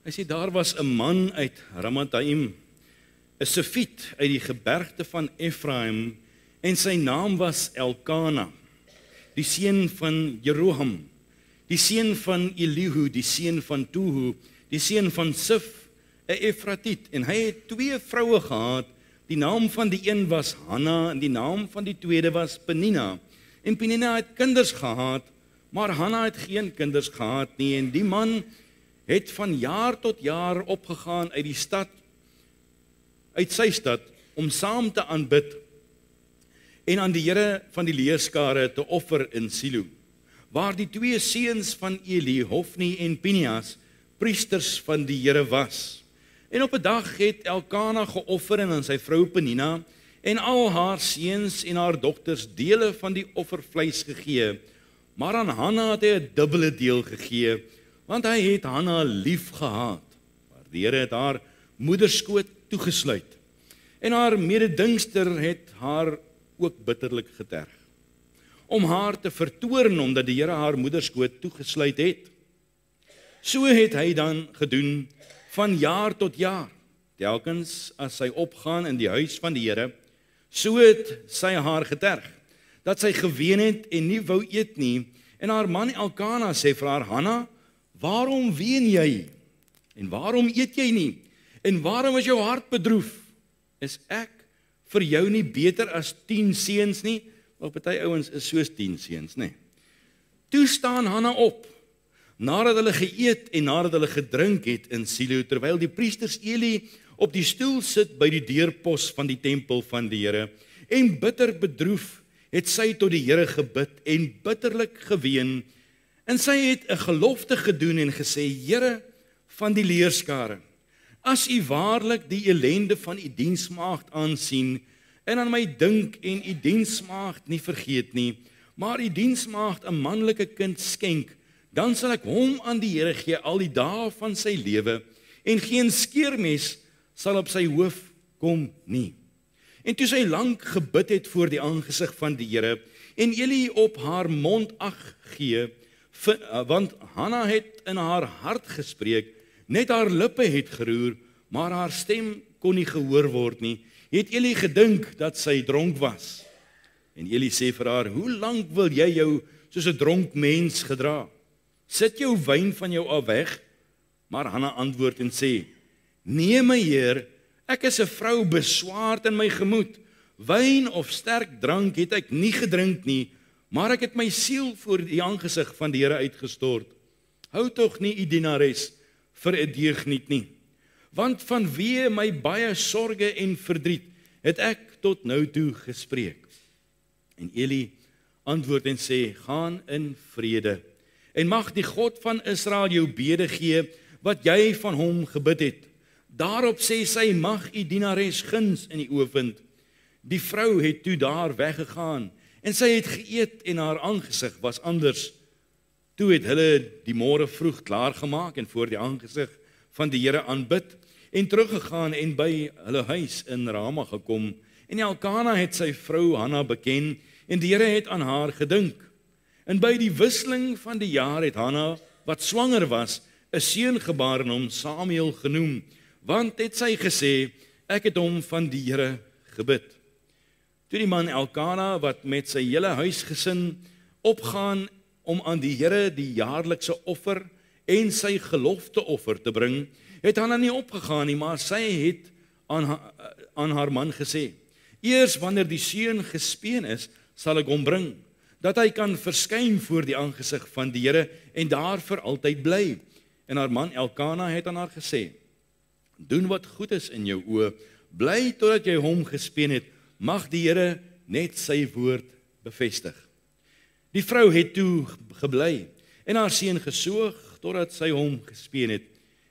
Hy sê, daar was 'n man uit Ramataim, 'n Sefiet uit die gebergte van Efraim, en sy naam was Elkana, die seun van Jeroham, die seun van Elihu, die seun van Tohu, die seun van Sif, 'n Efratiet, en hy het 2 vroue gehad. Die naam van die een was Hanna, en die naam van die tweede was Penina. En Penina het kinders gehad, maar Hanna het geen kinders gehad nie, en die man het van jaar tot jaar opgegaan uit die stad, uit sy stad, om saam te aanbid, en aan die Here van die leerskare te offer in Silo, waar die 2 seuns van Eli, Hofni en Pinias, priesters van die Here was. En op 'n dag het Elkana geoffer en aan sy vrou Penina en al haar seuns en haar dogters dele van die offervleis gegee, maar aan Hanna het hy 'n dubbele deel gegee, want hy het Hanna lief gehad. Maar die Here het haar moederskoot toegesluit, en haar mededingster het haar ook bitterlik geterg, om haar te vertoorn, omdat die Here haar moederskoot toegesluit het. So het hy dan gedoen van jaar tot jaar, telkens as sy opgaan in die huis van die Here, so het sy haar geterg, dat sy geween het en nie wou eet nie, en haar man Elkana sê vir haar, Hanna, waarom ween jy, en waarom eet jy nie, en waarom is jou hart bedroef, is ek vir jou nie beter as 10 seuns nie, want party ouens is soos 10 seuns, nee. Toe staan Hanna op, nadat hulle geëet en nadat hulle gedrink het in Silo, terwyl die priesters Eli op die stoel sit by die deurpos van die tempel van die Here, en bitter bedroef het sy tot die Here gebid en bitterlik geween, en sy het 'n gelofte gedoen en gesê, Here van die leerskare, as u waarlik die ellende van u diensmaagd aansien, en aan my dink en u diensmaagd nie vergeet nie, maar u diensmaagd 'n manlike kind skenk, dan sal ek hom aan die Here gee al die dae van sy lewe, en geen skeermes sal op sy hoof kom nie. En toe sy lank gebid het voor die aangesig van die Here, en Eli op haar mond ag gee, want Hanna het in haar hart gespreek, net haar lippe het geroer, maar haar stem kon nie gehoor word nie, het Eli gedink dat sy dronk was. En Eli sê vir haar, hoe lank wil jy jou soos 'n dronk mens gedra? Sit jou wyn van jou af weg? Maar Hanna antwoord en sê, nee my Heer, ek is 'n vrou beswaard in my gemoed. Wyn of sterk drank het ek nie gedrink nie, maar ek het my siel voor die aangesig van die Here uitgestort. Hou tog nie u dienares vir 'n deugniet nie, want vanweë my baie sorge en verdriet het ek tot nou toe gespreek. En Eli antwoord en sê, gaan in vrede, en mag die God van Israel jou bede gee, wat jy van hom gebid het. Daarop sê sy, mag u dienares guns in die oë vind. Die vrou het toe daar weggegaan, en sy het geëet en haar aangesig was anders. Toe het hulle die môre vroeg klaargemaak en voor die aangesig van die Here aanbid, en teruggegaan en by hulle huis in Rama gekom. En Elkana het sy vrou Hanna beken, en die Here het aan haar gedink. En by die wisseling van die jaar het Hanna, wat swanger was, 'n seun gebaar en hom Samuel genoem, want het sy gesê, ek het hom van die Here gebid. Toe die man Elkana, wat met sy hele huisgesin opgaan om aan die Here die jaarlikse offer en sy gelofteoffer te bring, het Hanna nie opgegaan nie, maar sy het aan haar man gesê, eers wanneer die seun gespeen is, sal ek hom bring, dat hy kan verskyn voor die aangesig van die Here en daar vir altyd bly. En haar man Elkana het aan haar gesê, doen wat goed is in jou oë, bly totdat jy hom gespeen het, mag die Here net sy woord bevestig. Die vrou het toe gebly en haar seun gesoog totdat sy hom gespeen het.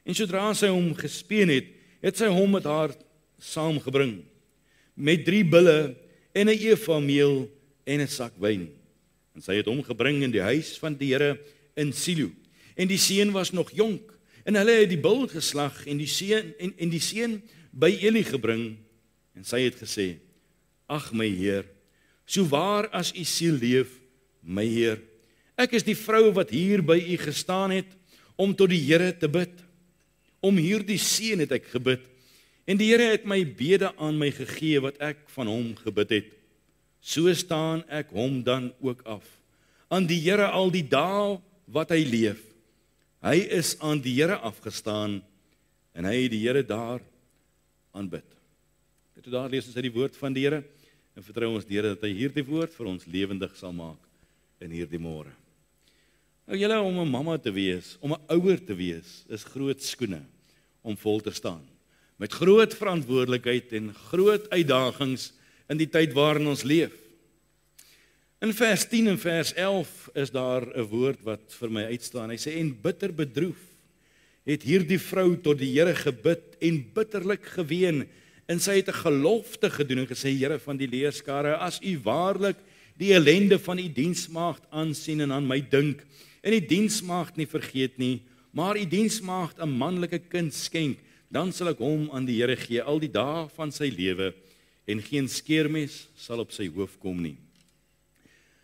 En sodra sy hom gespeen het, het sy hom met haar saamgebring, met 3 bulle en 'n efa meel en 'n sak wyn. En sy het hom gebring in die huis van die Here in Silo. En die seun was nog jonk, en hulle het die bul geslag en die seun by Eli gebring. En sy het gesê, ag my Heer, so waar as u siel leef, my Heer, ek is die vrou wat hier by u gestaan het om tot die Here te bid. Om hierdie seun het ek gebid, en die Here het my bede aan my gegee wat ek van hom gebid het. So staan ek hom dan ook af. Aan die Here al die dae wat hy leef. Hy is aan die Here afgestaan, en hy het die Here daar aanbid. Dit daar lees ons uit die woord van die Here, en vertrou ons die Here dat hy hierdie woord vir ons lewendig sal maak in hierdie môre. Nou julle, om 'n mamma te wees, om 'n ouer te wees, is groot skoene om vol te staan. Met groot verantwoordelikheid en groot uitdagings in die tyd waarin ons leef. In vers 10 en vers 11 is daar 'n woord wat vir my uitstaan. Hy sê, en bitter bedroef het hierdie vrou tot die Here gebid en bitterlik geween, en sy het 'n gelofte gedoen en gesê, Here van die leerskare, as u waarlik die ellende van u diensmaagd aansien en aan my dink, en die diensmaagd nie vergeet nie, maar u diensmaagd 'n manlike kind skenk, dan sal ek hom aan die Here gee al die dae van sy lewe, en geen skeermes sal op sy hoof kom nie.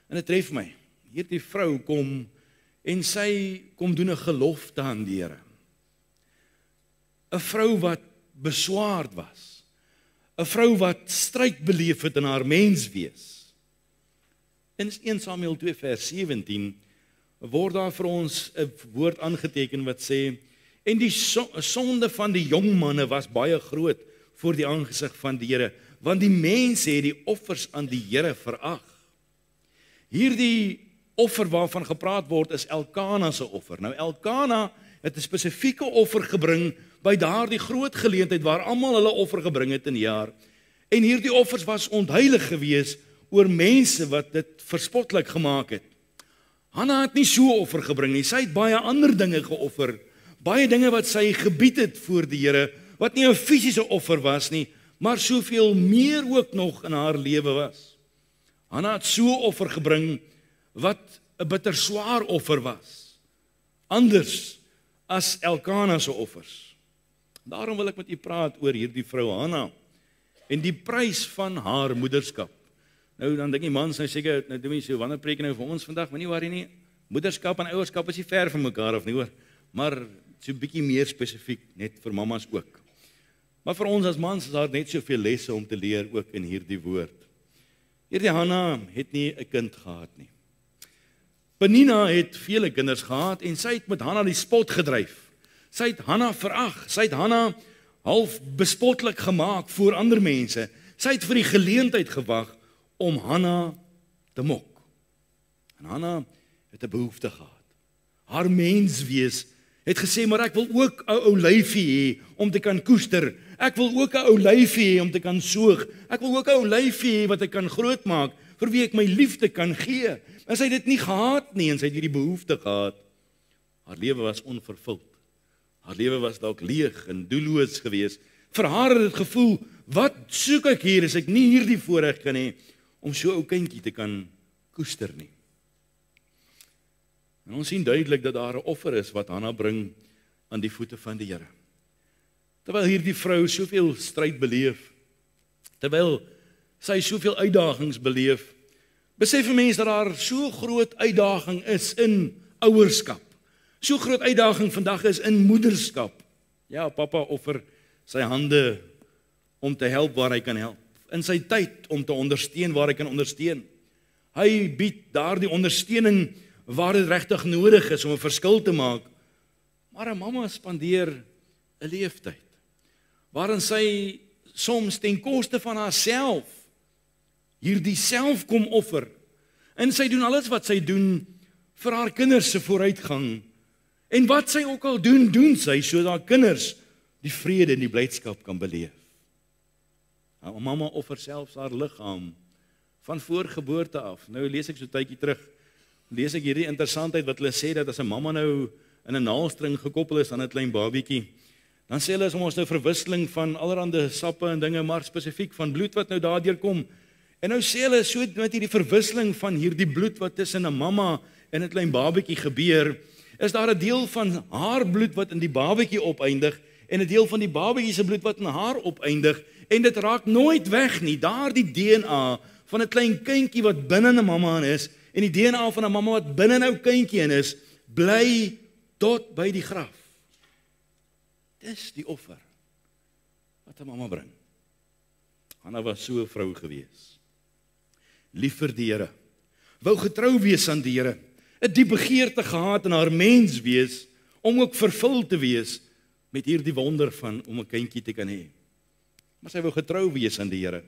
En dit tref my, hierdie vrou kom, en sy kom doen 'n gelofte aan die Here. 'n Vrou wat beswaard was, 'n vrou wat stryd beleef het in haar menswees. In 1 Samuel 2 vers 17 word daar vir ons 'n woord aangeteken wat sê, en die sonde van die jong manne was baie groot voor die aangesig van die Here, want die mense het die offers aan die Here verag. Hierdie offer waarvan gepraat word is Elkana se offer. Nou Elkana het 'n spesifieke offer gebring by daardie groot geleentheid waar almal hulle offer gebring het in die jaar. En hierdie offers was ontheilig geweest oor mense wat dit verspotlik gemaak het. Hanna het nie so 'n offer gebring nie. Sy het baie ander dinge geoffer. Baie dinge wat sy gebied het voor die Here, wat nie 'n fisiese offer was nie, maar soveel meer ook nog in haar lewe was. Hanna het so 'n offer gebring wat 'n bitter swaar offer was. Anders as Elkana se offers. Daarom wil ek met u praat oor hierdie vrou Hanna en die prys van haar moederskap. Nou dan dink die mans nou seker, nou doen mense so, wanneer preek nou vir ons vandag, moenie worry nie. Moederskap en ouerskap is nie ver van mekaar af nie hoor, maar so 'n bietjie meer spesifiek net vir mammas ook. Maar vir ons as mans is daar net soveel lesse om te leer ook in hierdie woord. Hierdie Hanna het nie 'n kind gehad nie. Penina het vele kinders gehad en sy het met Hanna die spot gedryf. Sy het Hanna verag, sy het Hanna half bespotlik gemaak voor ander mense. Sy het vir die geleentheid gewag om Hanna te mok. En Hanna het 'n behoefte gehad. Haar menswees het gesê, maar ek wil ook 'n ou lyfie hê om te kan koester. Ek wil ook 'n ou lyfie hê om te kan soog. Ek wil ook 'n ou lyfie hê wat ek kan grootmaak, vir wie ek my liefde kan gee. En sy het dit nie gehad nie, en sy het hierdie behoefte gehad. Haar lewe was onvervuld. Haar lewe was dalk leeg en doelloos geweest. Vir haar het dit gevoel, wat soek ek hier as ek nie hierdie voorreg kan hê om so 'n ou kindjie te kan koester nie. En ons sien duidelik dat daar 'n offer is wat Hanna bring aan die voete van die Here. Terwyl hierdie vrou soveel stryd beleef, terwyl sy soveel uitdagings beleef, besef 'n mens dat daar so groot uitdaging is in ouerskap. So groot uitdaging vandag is in moederskap. Ja, pappa offer sy hande om te help waar hy kan help. In sy tyd om te ondersteun waar hy kan ondersteun. Hy bied daardie ondersteuning waar dit regtig nodig is om 'n verskil te maak. Maar 'n mamma spandeer 'n leeftyd waarin sy soms ten koste van haarself hierdie self kom offer. En sy doen alles wat sy doen vir haar kinders se vooruitgang. En wat sy ook al doen, doen sy sodat haar kinders die vrede en die blydskap kan beleef. 'n Mamma offer selfs haar liggaam van voorgeboorte af. Nou lees ek so 'n tydjie terug, lees ek hierdie interessantheid wat hulle sê dat as 'n mamma nou in 'n naalstring gekoppel is aan 'n klein babietjie, dan sê hulle as ons nou verwisseling van allerlei sappe en dinge, maar spesifiek van bloed wat nou daardeur kom. En nou sê hulle so met hierdie verwisseling van hierdie bloed wat tussen 'n mamma en 'n klein babietjie gebeur, is daar 'n deel van haar bloed wat in die babietjie opeindig en 'n deel van die babietjie se bloed wat in haar opeindig, en dit raak nooit weg nie. Daardie DNA van 'n klein kindjie wat binne 'n mamma in is en die DNA van 'n mamma wat binne 'n ou kindjie in is, bly tot by die graf. is die offer wat 'n mamma bring? Hanna was so 'n vrou gewees. Lief vir die Here. Wou getrou wees aan die Here. 'n diep begeerte gehad in haar mens wees, om ook vervul te wees met hierdie wonder van om 'n kindjie te kan hê. Maar sy wou getrou wees aan die Here.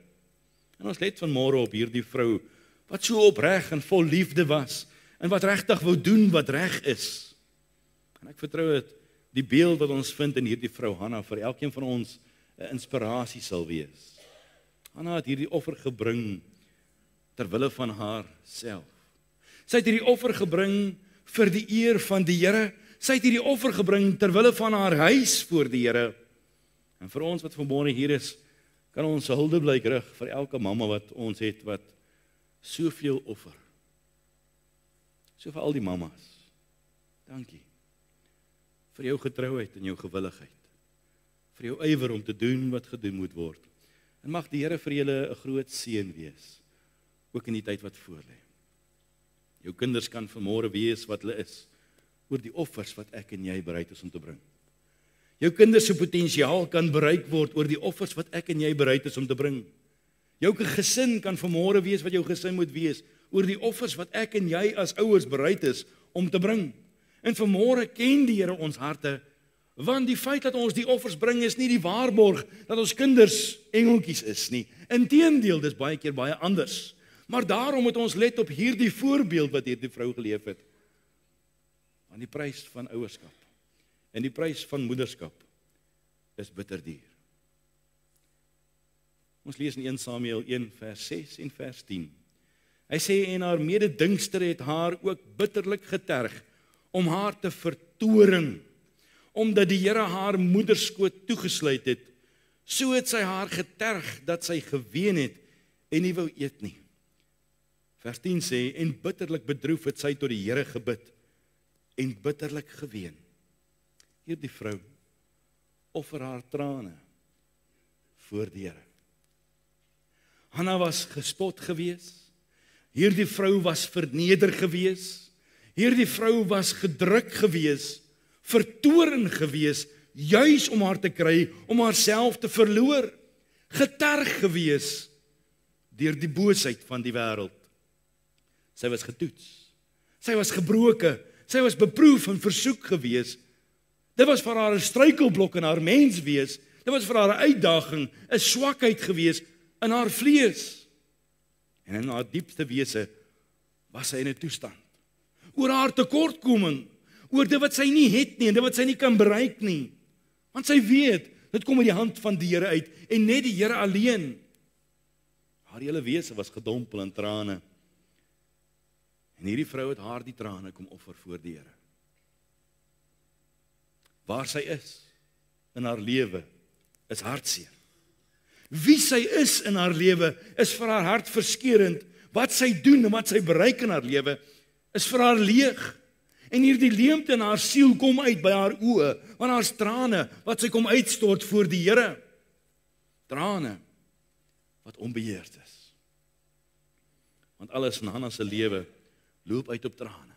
En ons let vanmôre op hierdie vrou, wat so opreg en vol liefde was, en wat regtig wou doen wat reg is. En ek vertrou dat die beeld wat ons vind in hierdie vrou Hanna, vir elkeen van ons 'n inspirasie sal wees. Hanna het hierdie offer gebring, terwille van haar self. Sy het hierdie offer gebring vir die eer van die Here. Sy het hierdie offer gebring terwille van haar huis voor die Here. En vir ons wat vanmôre hier is, kan ons 'n huldeblyk rig vir elke mamma wat ons het, wat soveel offer. So vir al die mammas, dankie. Vir jou getrouheid en jou gewilligheid. Vir jou ywer om te doen wat gedoen moet word. En mag die Here vir julle 'n groot seën wees, ook in die tyd wat voorlê. Jou kinders kan vanmôre wees wat hulle is, oor die offers wat ek en jy bereid is om te bring. Jou kinders se potensiaal kan bereik word oor die offers wat ek en jy bereid is om te bring. Jou gesin kan vanmôre wees wat jou gesin moet wees, oor die offers wat ek en jy as ouers bereid is om te bring. En vanmôre ken die Here ons harte, want die feit dat ons die offers bring is nie die waarborg dat ons kinders engeltjies is nie. Inteendeel, dis baie keer baie anders. Maar daarom moet ons let op hierdie voorbeeld wat hierdie vrou geleef het. Want die prys van ouerskap en die prys van moederskap is bitter duur. Ons lees in 1 Samuel 1 vers 6 en vers 10. Hy sê, en haar mededingster het haar ook bitterlik geterg om haar te vertoring, omdat die Here haar moederskoot toegesluit het. So het sy haar geterg dat sy geween het en nie wou eet nie. Vers 10 sê, en bitterlik bedroef het sy tot die Here gebid en bitterlik geween. Hierdie vrou offer haar trane voor die Here. Hanna was gespot gewees. Hierdie vrou was verneder gewees. Hierdie vrou was gedruk gewees, vertoorn gewees, juis om haar te kry, om haarself te verloor, geterg gewees deur die boosheid van die wêreld. Sy was getoets. Sy was gebroke. Sy was beproef en versoek gewees. Dit was vir haar 'n struikelblok in haar menswees. Dit was vir haar 'n uitdaging, 'n swakheid gewees in haar vlees. En in haar diepste wese was sy in 'n toestand oor haar tekortkoming, oor dit wat sy nie het nie en dit wat sy nie kan bereik nie. Want sy weet, dit kom uit die hand van die Here uit en net die Here alleen. Haar hele wese was gedompel in trane. En hierdie vrou het haar die trane kom offer voor die Here. Waar sy is in haar lewe is hartseer. Wie sy is in haar lewe is vir haar hart verskeurend. Wat sy doen en wat sy bereik in haar lewe is vir haar leeg. En hierdie leemte in haar siel kom uit by haar oë, want haar's trane wat sy kom uitstort voor die Here. Trane wat onbeheerd is. Want alles in Hanna se lewe loop uit op trane.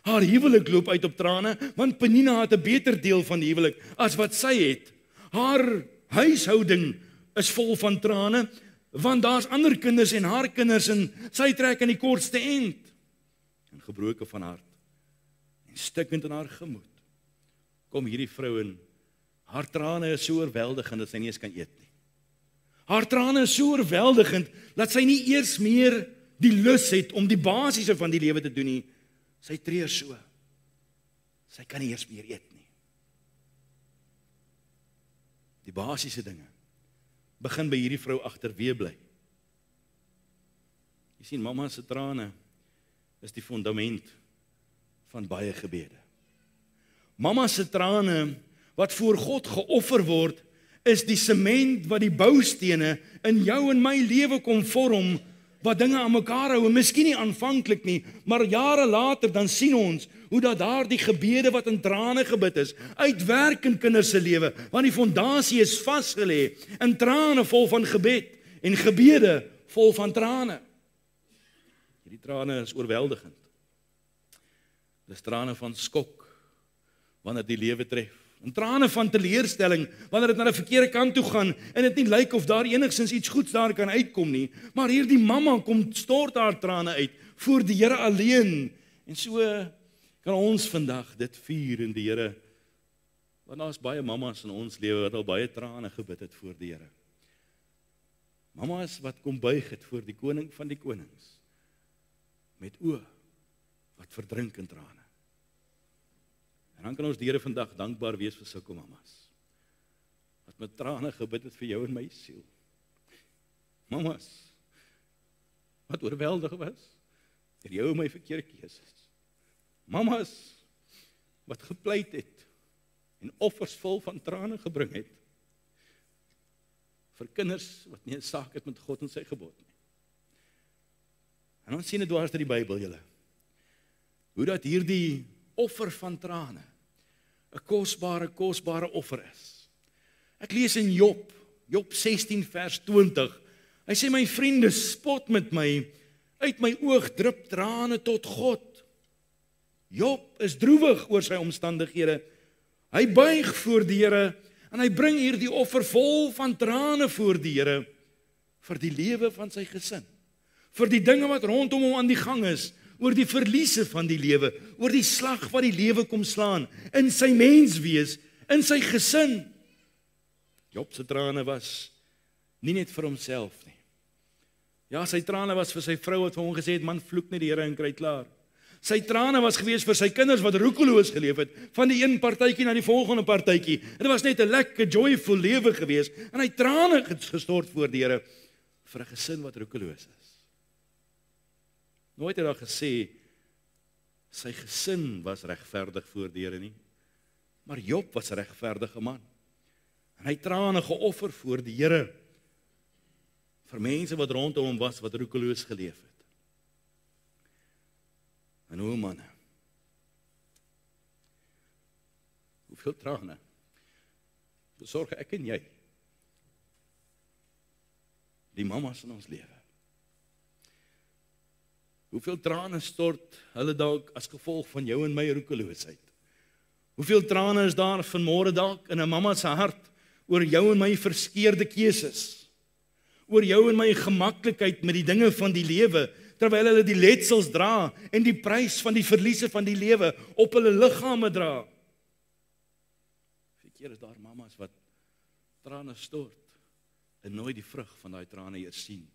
Haar huwelik loop uit op trane, want Penina het 'n beter deel van die huwelik as wat sy het. Haar huishouding is vol van trane, want daar's ander kinders en haar kinders en sy trek aan die kortste end. En gebroke van hart en stikkend in haar gemoed kom hierdie vrou in. Haar trane is so oorweldigend dat sy nie eens kan eet nie. Haar trane is so oorweldigend dat sy nie eers meer die lus het om die basiese van die lewe te doen nie. Sy treur so. Sy kan nie eers meer eet nie. Die basiese dinge begin by hierdie vrou agterweë bly. Jy sien, mamma se trane is die fundament van baie gebede. Mamma se trane wat voor God geoffer word, is die sement wat die boustene in jou en my lewe kom vorm, wat dinge aan mekaar hou, en miskien nie aanvanklik nie, maar jare later dan sien ons hoe dat daar die gebede wat in trane gebid is, uitwerk in kinders se lewe, want die fondasie is vasgelê in trane vol van gebed en gebede vol van trane. Hierdie trane is oorweldigend. Dis trane van skok wanneer die lewe tref. En trane van teleurstelling, wanneer dit na die verkeerde kant toe gaan, en dit nie lyk of daar enigstens iets goeds daar kan uitkom nie, maar hierdie mamma kom stort haar trane uit, voor die Here alleen, en so kan ons vandag dit vier in die Here, want daar is baie mammas in ons lewe, wat al baie trane gebid het voor die Here. Mammas wat kom buig het voor die koning van die konings, met oë wat verdrink in trane. En dan kan ons die Here vandag dankbaar wees vir sulke mammas, wat met trane gebid het vir jou en my siel. Mammas, wat oorweldig was, vir jou en my verkeerde keuses. Mammas, wat gepleit het, en offers vol van trane gebring het, vir kinders wat nie 'n saak het met God en sy gebod nie. En ons sien dit dwars deur die Bybel, julle, hoe dat hierdie offer van trane 'n kosbare offer is. Ek lees in Job 16 vers 20. Hy sê, my vriende spot met my, uit my oog drup trane tot God. Job is droewig oor sy omstandighede. Hy buig voor die Here en hy bring hier die offer vol van trane voor die Here vir die lewe van sy gesin, vir die dinge wat rondom hom aan die gang is, oor die verliese van die lewe, oor die slag wat die lewe kom slaan, in sy menswees, in sy gesin. Job se trane was nie net vir homself nie. Ja, sy trane was vir sy vrou wat vir hom gesê het, man, vloek net die Here en kry klaar. Sy trane was gewees vir sy kinders wat roekeloos geleef het, van die een partytjie na die volgende partytjie. En dit was net 'n lekker, joyful lewe gewees, en hy trane gestort voor die Here vir 'n gesin wat roekeloos is. Nooit het hy gesê, sy gesin was regverdig voor die Here nie, maar Job was 'n regverdige man. En hy trane geoffer voor die Here, vir mense wat rondom hom was, wat roekeloos geleef het. En hoe manne, hoeveel trane besorg ek en jy, die mammas in ons lewe? Hoeveel trane stort hulle dalk as gevolg van jou en my roekeloosheid? Hoeveel trane is daar vanmôre dalk in 'n mamma se hart oor jou en my verskeurde keuses, oor jou en my gemaklikheid met die dinge van die lewe, terwyl hulle die letsels dra en die prys van die verliese van die lewe op hulle liggame dra. Verkeer is daar mammas wat trane stort en nooit die vrug van daai trane eers sien.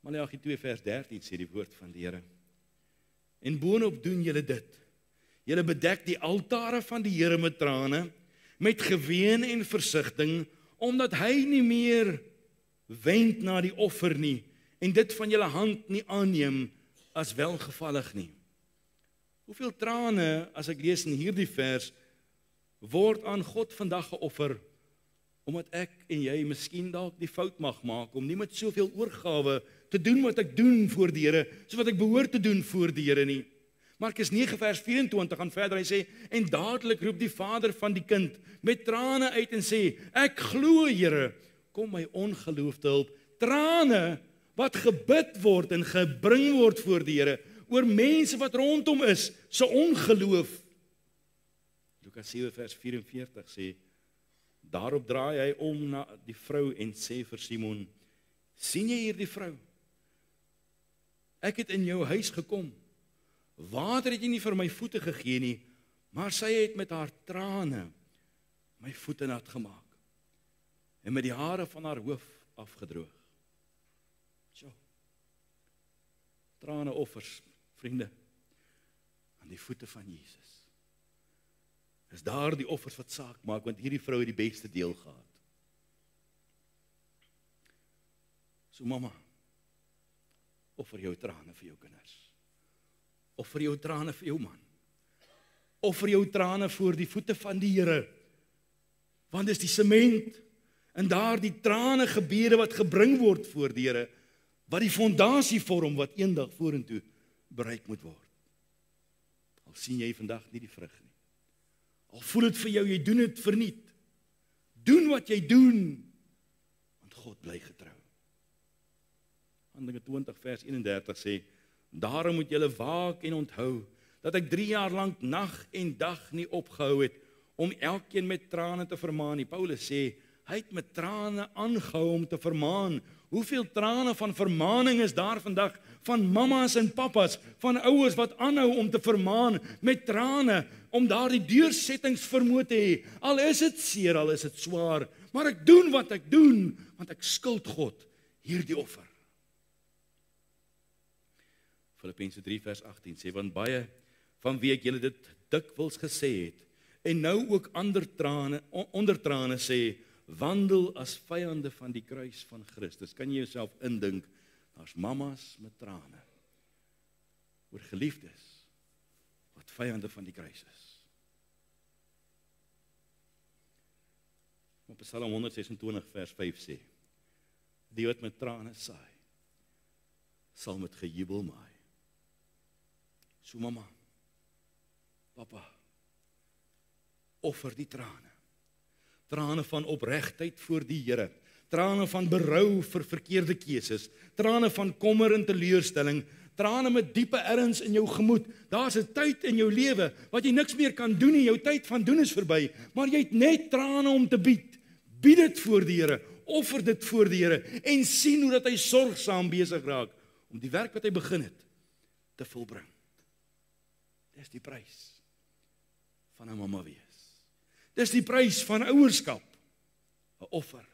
Maleagi 2 vers 13 sê die woord van die Here. En boonop doen julle dit. Julle bedek die altare van die Here met trane, met geween en versigtiging, omdat hy nie meer wend na die offer nie, en dit van julle hand nie aanneem as welgevallig nie. Hoeveel trane, as ek lees in hierdie vers, word aan God vandag geoffer, omdat ek en jy miskien dalk die fout mag maak, om nie met soveel oorgawe te doen wat ek doen voor die Here, so wat ek behoort te doen voor die Here nie. Markus 9 vers 24 gaan verder, hy sê, en dadelik roep die vader van die kind met trane uit en sê, ek glo Here, kom my ongeloof te hulp. Trane wat gebid word en gebring word voor die Here, oor mense wat rondom is, se ongeloof. Lukas 7 vers 44 sê, daarop draai hy om na die vrou en sê vir Simon, sien jy hier die vrou? Ek het in jou huis gekom, water het jy nie vir my voete gegee nie, maar sy het met haar trane my voete nat gemaak, en met die hare van haar hoof afgedroog. Trane offers, vriende, aan die voete van Jesus. Is daar die offers wat saak maak, want hierdie vrou het die beste deel gehad. So mama, offer jou trane vir jou kinders. Offer jou trane vir jou man. Offer jou trane voor die voete van die Here. Want dis die sement en daar die trane gebede wat gebring word voor die Here, wat die fondasie vorm wat eendag vorentoe bereik moet word. Al sien jy vandag nie die vrug nie. Al voel dit vir jou, jy doen dit verniet. Doen wat jy doen, want God bly getrou. Handelinge 20 vers 31 sê, daarom moet julle waak en onthou, dat ek 3 jaar lank nag en dag nie opgehou het om elkeen met trane te vermaan nie. Paulus sê, hy het met trane aangehou om te vermaan. Hoeveel trane van vermaning is daar vandag, van mammas en pappas, van ouers wat aanhou om te vermaan met trane, om daar die deursettingsvermoë te hê. Al is dit seer, al is dit swaar, maar ek doen wat ek doen, want ek skuld God hierdie offer. Filippense 3 vers 18 sê, want baie van wie ek julle dit dikwels gesê het, en nou ook onder trane sê, wandel as vyande van die kruis van Christus. Kan jy jouself indink, daar's mammas met trane oor geliefdes wat vyande van die kruis is. Op Psalm 126 vers 5 sê, die wat met trane saai, sal met gejubel maai. So mamma, papa, offer die trane. Trane van opregtheid voor die Here, trane van berou vir verkeerde keuses, trane van kommer en teleurstelling, trane met diepe erns in jou gemoed. Daar's 'n tyd in jou lewe wat jy niks meer kan doen nie, jou tyd van doen is verby, maar jy het net trane om te bied. Bied dit voor die Here, offer dit voor die Here en sien hoe dat hy sorgsaam besig raak om die werk wat hy begin het te volbring. Dis die prys van 'n mamma wees. Dis die prys van ouerskap, 'n offer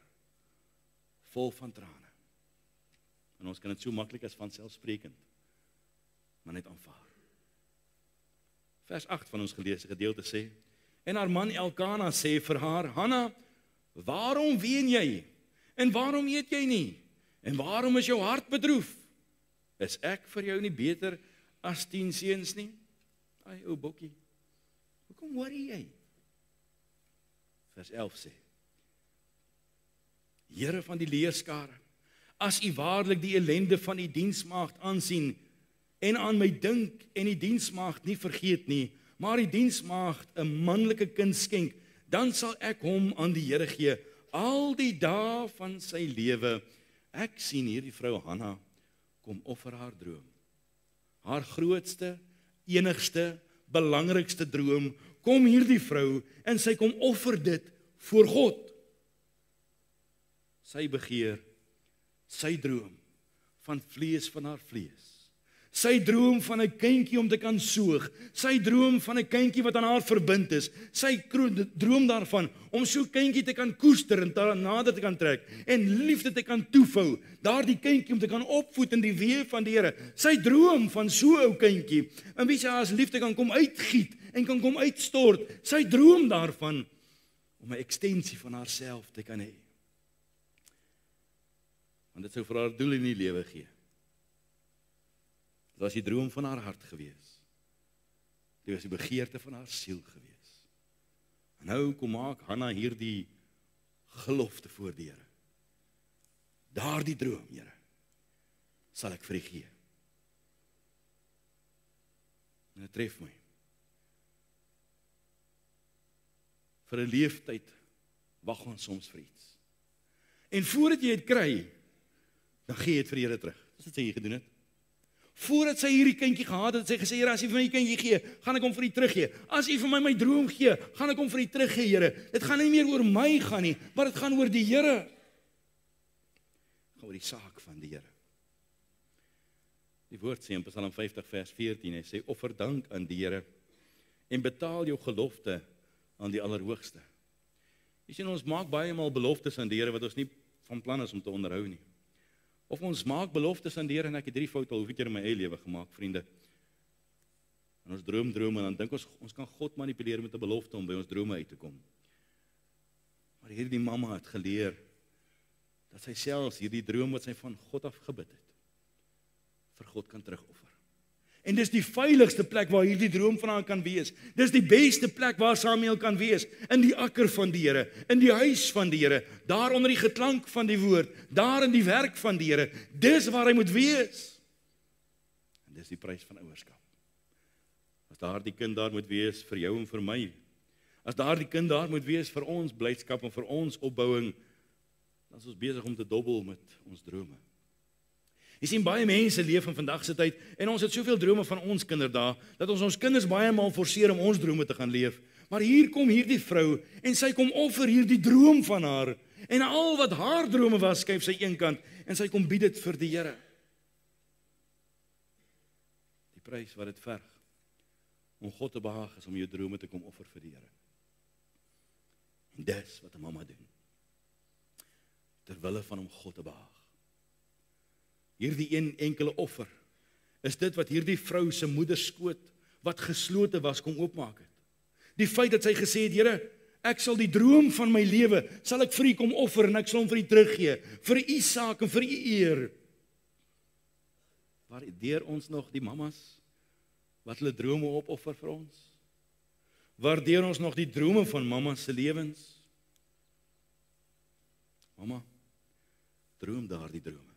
vol van trane. En ons kan dit so maklik as vanselfsprekend, maar net aanvaar. Vers 8 van ons geleesde gedeelte sê, en haar man Elkana sê vir haar, Hanna, waarom ween jy? En waarom eet jy nie? En waarom is jou hart bedroef? Is ek vir jou nie beter as 10 seuns nie? Ai, ou bokkie, hoekom worry jy? Vers 11 sê, Here van die leerskare, as u waarlik die ellende van die diensmaagd aansien, en aan my dink en die diensmaagd nie vergeet nie, maar die diensmaagd 'n manlike kind skenk, dan sal ek hom aan die Here gee, al die dae van sy lewe. Ek sien hierdie vrou Hanna, kom offer haar droom. Haar grootste, enigste, belangrikste droom, kom hierdie vrou en sy kom offer dit voor God. Sy begeer, sy droom van vlees van haar vlees. Sy droom van 'n kindjie om te kan soog. Sy droom van 'n kindjie wat aan haar verbind is. Sy droom daarvan om so 'n kindjie te kan koester en nader te kan trek en liefde te kan toevou. Daardie kindjie om te kan opvoed in die weë van die Here. Sy droom van so 'n ou kindjie in wie sy as liefde kan kom uitgiet en kan kom uitstort. Sy droom daarvan om 'n ekstensie van haarself te kan hê. Want dit sou vir haar doel in die lewe gee. Dit was die droom van haar hart gewees. Dit was die begeerte van haar siel gewees. En nou kom maak Hanna hierdie gelofte voor die Here. Daardie droom, Here, sal ek vir u gee. En dit tref my. Vir 'n leeftyd wag ons soms vir iets. En voordat jy dit kry, dan gee jy dit vir die Here terug. Dis wat sy gedoen het. Voordat sy hierdie kindjie gehad het, sy gesê, Here, as u vir my die kindjie gee, gaan ek hom vir u teruggee. As u vir my droom gee, gaan ek hom vir u teruggee, Here. Dit gaan nie meer oor my gaan nie, maar dit gaan oor die Here. Gaan oor die saak van die Here. Die woord sê in Psalm 50 vers 14, hy sê, offer dank aan die Here en betaal jou gelofte aan die Allerhoogste. Jy sien, ons maak baie maal beloftes aan die Here wat ons nie van plan is om te onderhou nie. Of ons maak beloftes aan die Here en ek het 3 foute al hoeveel keer in my eie lewe gemaak, vriende. En ons droom en dan dink ons kan God manipuleer met 'n belofte om by ons drome uit te kom. Maar hierdie mamma het geleer dat sy selfs hierdie droom wat sy van God af gebid het, vir God kan terugoffer. En dis die veiligste plek waar hierdie droom van haar kan wees. Dis die beste plek waar Samuel kan wees, in die akker van die Here, in die huis van die Here, daar onder die geklank van die woord, daar in die werk van die Here. Dis waar hy moet wees. En dis die prys van ouerskap. As daardie kind daar moet wees vir jou en vir my, as daardie kind daar moet wees vir ons blydskap en vir ons opbouing, dan is ons besig om te dobbel met ons drome. Jy sien baie mense leef in vandag se tyd en ons het soveel drome van ons kinderdae dat ons kinders baie maal forceer om ons drome te gaan leef. Maar hier kom hierdie vrou en sy kom offer hierdie droom van haar en al wat haar drome was, skuif sy een kant en sy kom bied dit vir die Here. Die prys wat dit verg om God te behaag is om jou drome te kom offer vir die Here. En dis wat 'n mamma doen. Terwille van om God te behaag. Hierdie een enkele offer is dit wat hierdie vrou se moederskoot wat geslote was kom oopmaak het. Die feit dat sy gesê het, Here, ek sal die droom van my lewe sal ek vir U kom offer en ek sal hom vir U teruggee vir U saak en vir U eer. Waardeer ons nog die mammas wat hulle drome opoffer vir ons? Waardeer ons nog die drome van mammas se lewens? Mamma, droom daardie drome.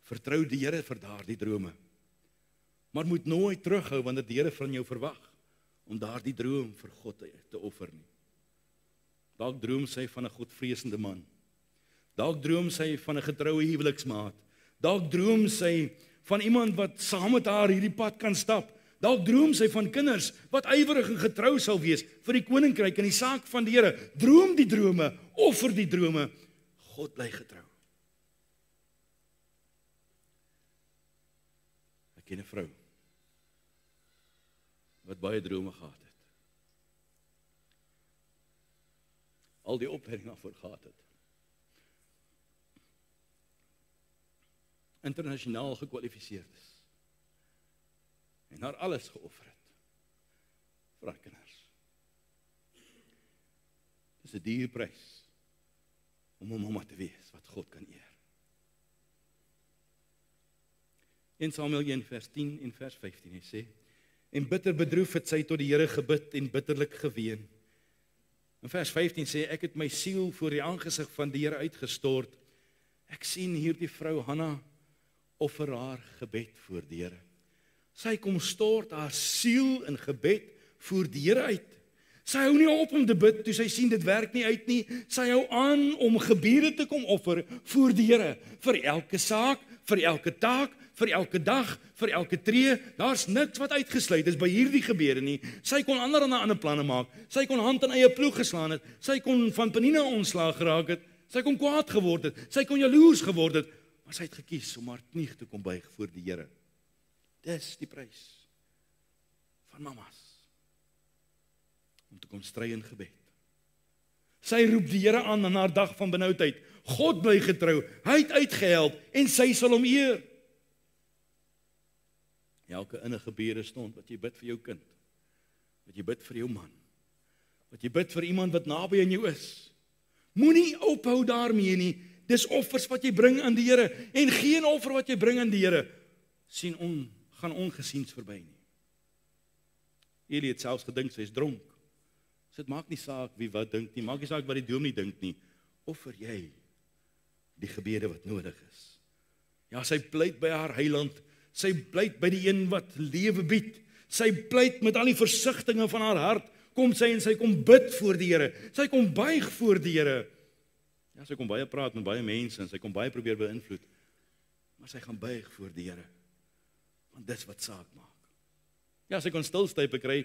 Vertrou die Here vir daardie drome. Maar moet nooit terughou wanneer die Here van jou verwag om daardie droom vir God te offer nie. Dalk droom sy van 'n godvreesende man. Dalk droom sy van 'n getroue huweliksmaat. Dalk droom sy van iemand wat saam met haar hierdie pad kan stap. Dalk droom sy van kinders wat ywerig en getrou sal wees vir die koninkryk en die saak van die Here. Droom die drome, offer die drome. God bly getrou. Ek ken 'n vrou wat baie drome gehad het. Al die opleiding daarvoor gehad het. Internasionaal gekwalifiseerd is. En haar alles geoffer het. Vir haar kinders. Dis 'n duur prys om 'n mamma te wees wat God kan eer. In Samuel 1 vers 10 en vers 15 hy sê, en bitter bedroef het sy tot die Here gebid en bitterlik geween. In vers 15 sê, ek het my siel voor die aangesig van die Here uitgestort. Ek sien hierdie vrou Hanna offer haar gebed voor die Here. Sy kom stort haar siel in gebed voor die Here uit. Sy hou nie op om te bid toe sy sien dit werk nie uit nie. Sy hou aan om gebede te kom offer voor die Here vir elke saak, vir elke taak, vir elke dag, vir elke tree. Daar's niks wat uitgesluit is by hierdie gebede nie. Sy kon ander planne maak. Sy kon hand in eie ploeg geslaan het. Sy kon van Penina ontslaag geraak het. Sy kon kwaad geword het. Sy kon jaloers geword het. Maar sy het gekies om haar knie te kom buig voor die Here. Dis die prys van mammas. Om te kom stry in gebed. Sy roep die Here aan in haar dag van benoudheid. God bly getrou. Hy het uitgehelp en sy sal hom eer. Elke innige gebede stond wat jy bid vir jou kind. Wat jy bid vir jou man. Wat jy bid vir iemand wat naby aan jou is. Moenie ophou daarmee nie. Dis offers wat jy bring aan die Here en geen offer wat jy bring aan die Here gaan ongesiens verby nie. Eli het selfs gedink sy is dronk. So dit maak nie saak wie wat dink nie, maak nie saak wat die dominee dink nie. Offer jy die gebede wat nodig is. Ja, sy pleit by haar heiland. Sy pleit by die een wat lewe bied. Sy pleit met al die versigtinge van haar hart. Kom sy en sy kom bid voor die Here. Sy kom buig voor die Here. Ja, sy kom baie praat met baie mense en sy kom baie probeer beïnvloed. Maar sy gaan buig voor die Here. Want dis wat saak maak. Ja, sy kon stilstype kry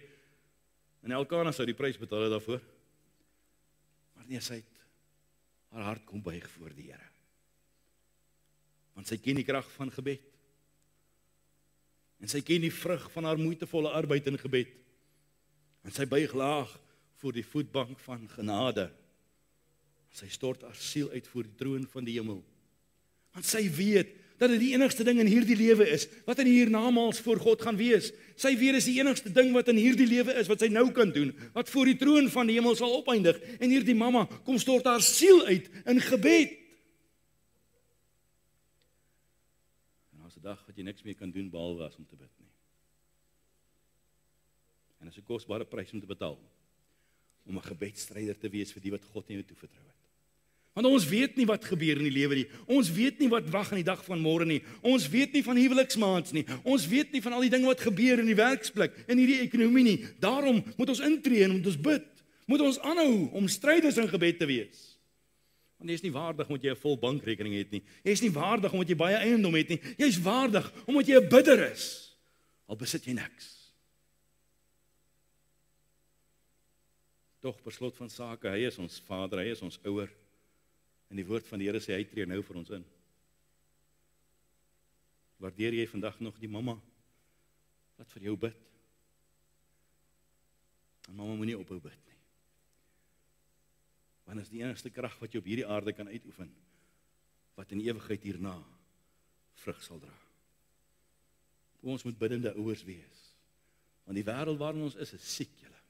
en Elkana sou die prys betaal daarvoor. Maar nee, sy het haar hart kom buig voor die Here. Want sy ken die krag van gebed. En sy ken die vrug van haar moeitevolle arbeid in gebed. En sy buig laag voor die voetbank van genade. Sy stort haar siel uit voor die troon van die hemel. Want sy weet dat dit die enigste ding in hierdie lewe is wat in hiernamaals voor God gaan wees. Sy weet is die enigste ding wat in hierdie lewe is wat sy nou kan doen, wat voor die troon van die hemel sal opeindig. En hierdie mamma kom stort haar siel uit in gebed. En daar's 'n dag wat jy niks meer kan doen behalwe as om te bid nie. En dit is 'n kosbare prys om te betaal om 'n gebedsstryder te wees vir die wat God aan jou toevertrou het. Want ons weet nie wat gebeur in die lewe nie. Ons weet nie wat wag in die dag van môre nie. Ons weet nie van huweliksmaats nie. Ons weet nie van al die dinge wat gebeur in die werksplek, in hierdie ekonomie nie. Daarom moet ons intree en moet ons bid. Moet ons aanhou om stryders in gebed te wees. Want jy is nie waardig omdat jy 'n vol bankrekening het nie. Jy is nie waardig omdat jy baie eiendom het nie. Jy is waardig omdat jy 'n bidder is. Al besit jy niks. Tog per slot van sake, hy is ons Vader, hy is ons ouer. En die woord van die Here sê hy tree nou vir ons in. Waardeer jy vandag nog die mamma wat vir jou bid? En mamma moenie ophou bid nie. Want is die enigste krag wat jy op hierdie aarde kan uitoefen, wat in ewigheid hierna vrug sal dra. Ons moet biddende ouers wees. Want die wêreld waarin ons is siek, julle.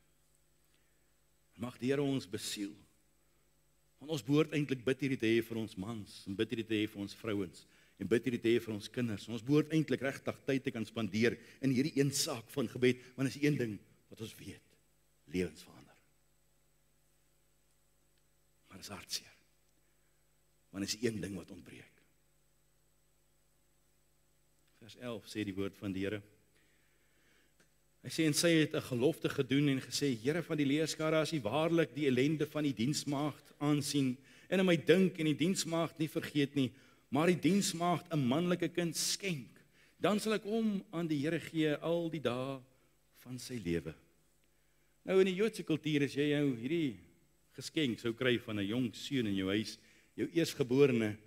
Mag die Here ons besiel. Want ons behoort eintlik bid hierdie te hê vir ons mans, en bid hierdie te hê vir ons vrouens, en bid hierdie te hê vir ons kinders. Ons behoort eintlik regtig tyd te kan spandeer in hierdie een saak van gebed, want is een ding wat ons weet, lewens verander. Maar is hartseer. Want is een ding wat ontbreek. Vers 11 sê die woord van die Here. Hy sê, en sy het 'n gelofte gedoen en gesê, Here van die leerskare, as U waarlik die ellende van die diensmaagd aansien, en in my dink en die diensmaagd nie vergeet nie, maar die diensmaagd 'n manlike kind skenk, dan sal ek hom aan die Here gee al die dae van sy lewe. Nou in die Joodse kultuur, as jy jou hierdie geskenk sou kry van 'n jong seun in jou huis, jou eersgeborene,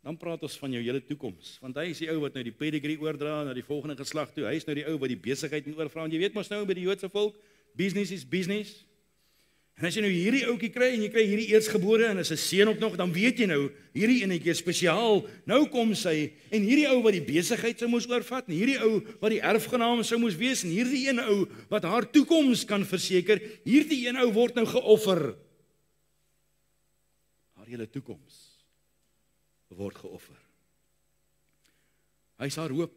dan praat ons van jou hele toekoms, want hy is die ou wat nou die pedigree oordra na die volgende geslag toe, hy is nou die ou wat die besigheid moet oorvra, en jy weet mos nou by die Joodse volk, business is business, en as jy nou hierdie ouetjie kry, en jy kry hierdie eersgebore, en is 'n seun ook nog, dan weet jy nou, hierdie enetjie is spesiaal, nou kom sy, en hierdie ou wat die besigheid sou moes oorvat, en hierdie ou wat die erfgenaam sou moes wees, en hierdie een ou wat haar toekoms kan verseker, hierdie een ou word nou geoffer, haar hele toekoms word geoffer. Hy is haar hoop.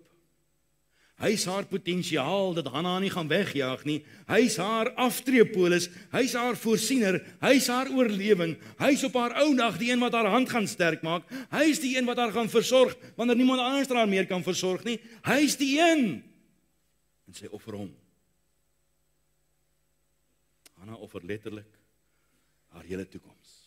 Hy is haar potensiaal dat Hanna nie gaan wegjaag nie. Hy is haar aftreepolis. Hy is haar voorsiener. Hy is haar oorlewing. Hy is op haar ou dag die een wat haar hand gaan sterk maak. Hy is die een wat haar gaan versorg wanneer niemand anders haar meer kan versorg nie. Hy is die een. En sy offer hom. Hanna offer letterlik haar hele toekoms.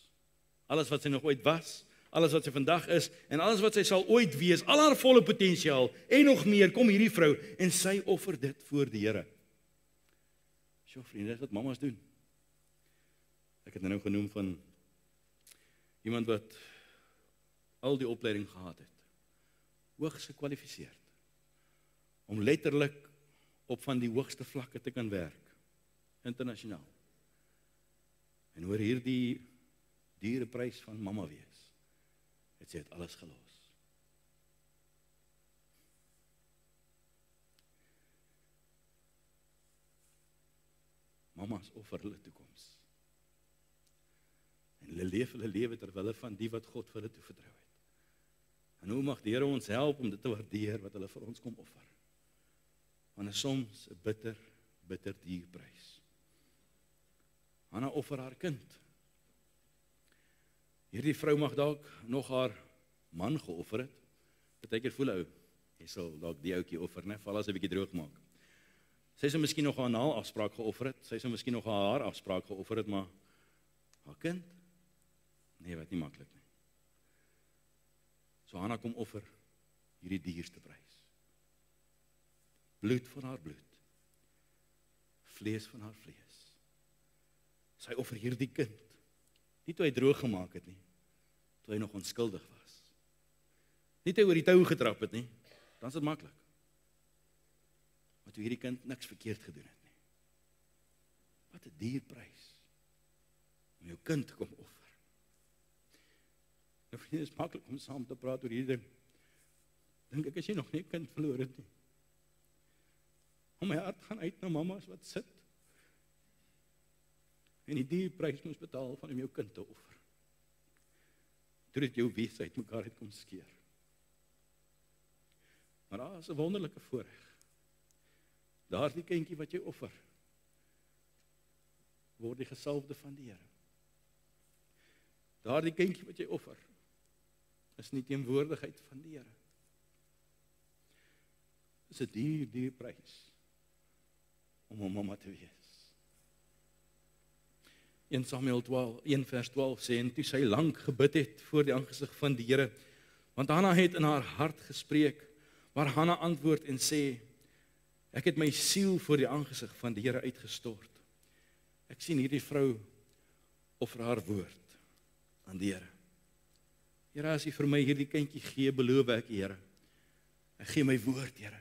Alles wat sy nog ooit was, alles wat sy vandag is, en alles wat sy sal ooit wees, al haar volle potensiaal, en nog meer, kom hierdie vrou, en sy offer dit voor die Here. Sjoe vriende, dis wat mamas doen. Ek het nou genoem van iemand wat al die opleiding gehad het, hoogs gekwalifiseerd, om letterlik op van die hoogste vlakke te kan werk, internasionaal. En hoor hierdie dure prys van mamma wees, het sy het alles gelos. Mamas offer hulle toekoms. En hulle leef hulle lewe ter wille van die wat God vir hulle toevertrou het. En hoe mag die Here ons help om dit te waardeer wat hulle vir ons kom offer? Want is soms 'n bitter, bitter duur prys. Hanna offer haar kind. Hierdie vrou mag dalk nog haar man geoffer het. Partykeer voel ou, jy sal dalk die ouetjie offer, né? Val as 'n bietjie droog maak. Sy sou miskien nog haar naalafspraak geoffer het. Sy sou miskien nog haar afspraak geoffer het, maar haar kind? Nee, wat nie maklik nie. So Hanna kom offer hierdie dierste prys. Bloed van haar bloed. Vlees van haar vlees. Sy offer hierdie kind. Nie toe hy droog gemaak het nie, toe hy nog onskuldig was. Nie toe hy oor die tou getrap het nie, dan is dit maklik. Maar toe hierdie kind niks verkeerd gedoen het nie. Wat 'n duur prys om jou kind te kom offer. Nou vriende, is maklik om saam te praat oor hierdie ding. Dink ek as jy nog nie 'n kind verloor het nie. Om my hart gaan uit na mamas wat sit en die prys moes betaal van om jou kind te offer. Toe dit jou wesheid mekaar het kom skeer. Maar daar is 'n wonderlike voorreg. Daardie kindjie wat jy offer, word die gesalfde van die Here. Daardie kindjie wat jy offer, is nie teenwoordigheid van die Here. Dis 'n duur prys om 'n mamma te wees. 1 Samuel 1 vers 12 sê, en toe sy lank gebid het voor die aangesig van die Here, want Hanna het in haar hart gespreek, maar Hanna antwoord en sê, ek het my siel voor die aangesig van die Here uitgestort. Ek sien hierdie vrou offer haar woord aan die Here. Here, as U vir my hierdie kindjie gee, beloof ek, Here, ek gee my woord, Here,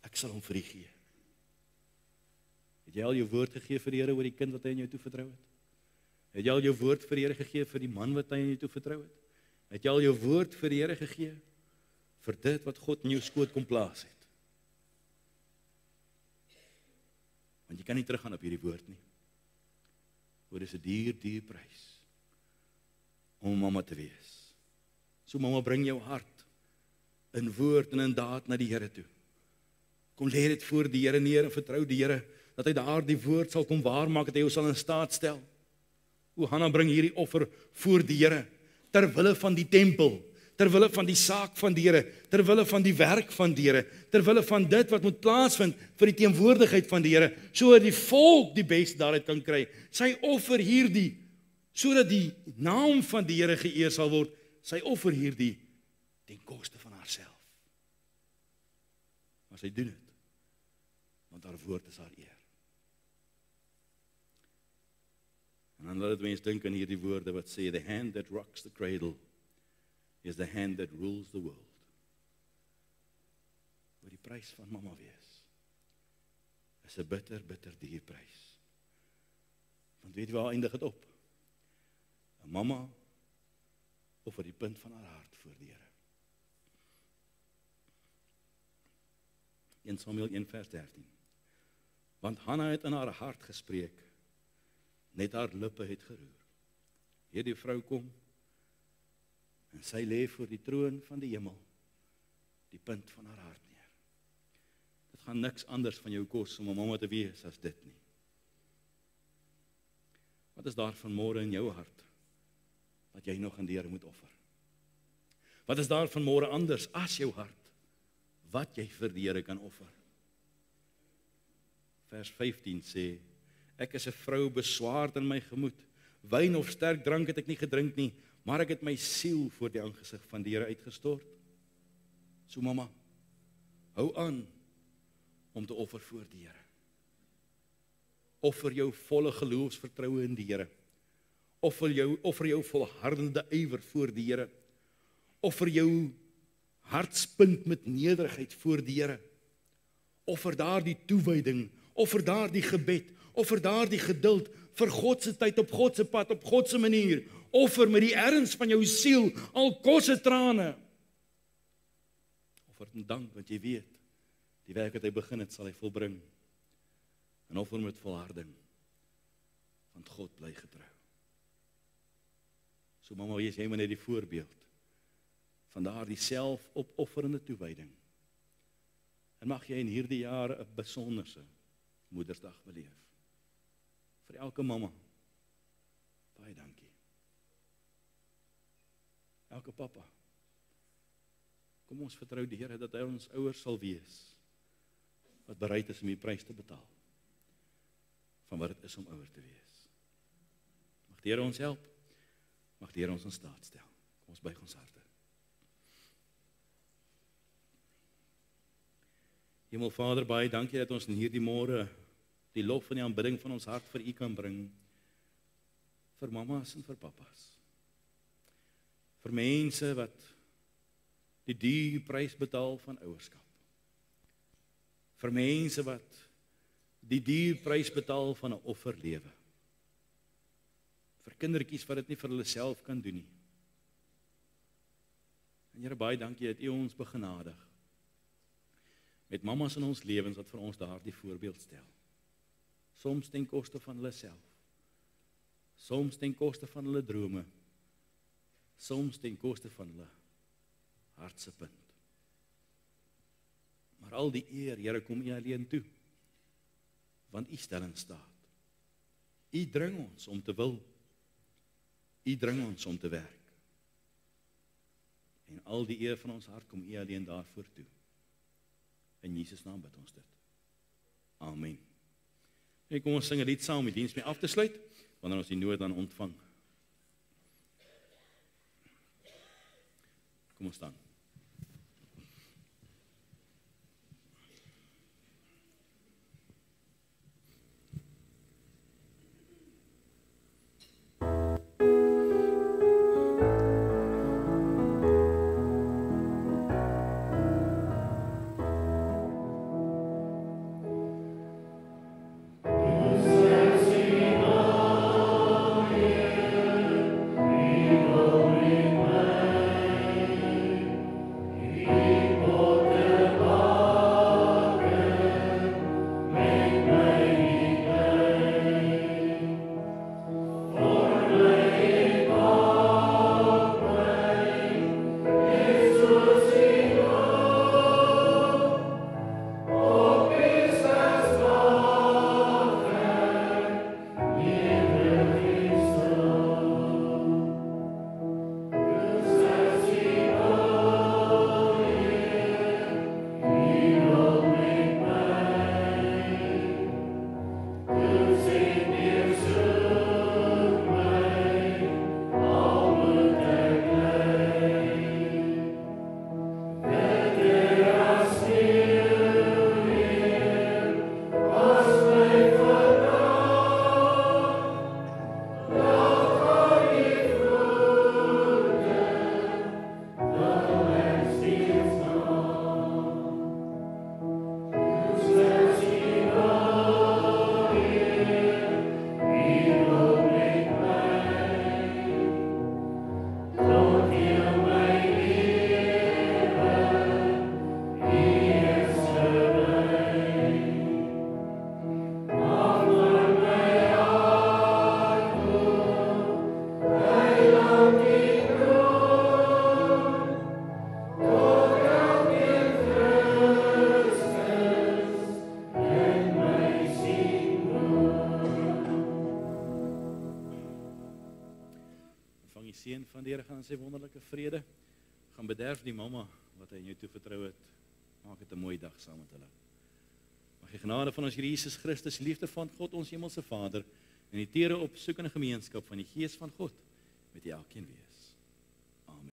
ek sal hom vir U gee. Het jy al jou woord gegee vir die Here oor die kind wat hy aan jou toevertrou het? Het jy al jou woord vir die Here gegee vir die man wat hy aan jou toevertrou het? Het jy al jou woord vir die Here gegee vir dit wat God in jou skoot kom plaas het? Want jy kan nie teruggaan op hierdie woord nie. Woord is 'n duur prys om mamma te wees. So mamma, bring jou hart in woord en in daad na die Here toe. Kom lê dit voor die Here neer en vertrou die Here dat hy daardie woord sal kom waarmaak, dat hy jou sal in staat stel. O, Hanna bring hierdie offer voor die Here ter wille van die tempel, ter wille van die saak van die Here, ter wille van die werk van die Here, ter wille van dit wat moet plaasvind vir die teenwoordigheid van die Here, sodat die volk die beste daaruit kan kry. Sy offer hierdie sodat die naam van die Here geëer sal word. Sy offer hierdie ten koste van haarself. Maar sy doen dit want haar woord is haar eer. En dan laat dit mense dink aan hierdie woorde wat sê, the hand that rocks the cradle is the hand that rules the world. Oor die prys van mamma wees is 'n bitter duur prys. Want weet jy waar eindig dit op? 'n Mamma offer die punt van haar hart voor die Here. 1 Samuel 1 vers 13. Want Hanna het in haar hart gespreek, net haar lippe het geroer. Hierdie vrou kom en sy lê voor die troon van die hemel, die punt van haar hart neer. Dit gaan niks anders van jou kos om 'n mamma te wees as dit nie. Wat is daar vanmôre in jou hart wat jy nog aan die Here moet offer? Wat is daar vanmôre anders as jou hart wat jy vir die Here kan offer? Vers 15 sê, ek is 'n vrou beswaard in my gemoed. Wyn of sterk drank het ek nie gedrink nie, maar ek het my siel voor die aangesig van die Here uitgestort. So mamma, hou aan om te offer voor die Here. Offer jou volle geloofsvertroue in die Here. Offer jou volhardende ywer voor die Here. Offer jou hartspunt met nederigheid voor die Here. Offer daardie toewyding, offer daardie gebed, offer daardie geduld vir God se tyd op God se pad, op God se manier. Offer met die erns van jou siel, al kos dit trane. Offer in dank, want jy weet, die werk wat hy begin het, sal hy volbring. En offer met volharding, want God bly getrou. So mamma, wees jy maar net die voorbeeld van daardie selfopofferende toewyding. En mag jy in hierdie jare 'n besonderse Moedersdag beleef. Vir elke mamma, baie dankie. Elke papa, kom ons vertrou die Here dat hy ons ouers sal wees, wat bereid is om die prys te betaal, van wat dit is om ouer te wees. Mag die Here ons help, mag die Here ons in staat stel. Kom ons buig ons harte. Hemelvader, baie dankie dat ons in hierdie môre die lof en die aanbidding van ons hart vir U kan bring, vir mamas en vir papas. Vir mense wat die duur prys betaal van ouerskap. Vir mense wat die duur prys betaal van 'n offerlewe. Vir kindertjies wat dit nie vir hulle self kan doen nie. En Here, baie dankie dat U ons begenadig met mamas in ons lewens wat vir ons daardie voorbeeld stel. Soms ten koste van hulle self. Soms ten koste van hulle drome. Soms ten koste van hulle hartse punt. Maar al die eer, Here, kom U alleen toe. Want U stel in staat. U dring ons om te wil. U dring ons om te werk. En al die eer van ons hart kom U alleen daarvoor toe. In Jesus naam bid ons dit. Amen. En kom ons sing 'n lied saam om die diens mee af te sluit. wanneer ons die nood dan ontvang. Kom ons staan. Die seën van die Here gaan in sy wonderlike vrede, gaan bederf die mamma wat hy in jou toe vertrou het, maak dit 'n mooi dag saam met hulle. Mag die genade van ons Here Jesus Christus, liefde van God ons hemelse Vader, en die tere opsoekende gemeenskap van die Gees van God, met elkeen wees.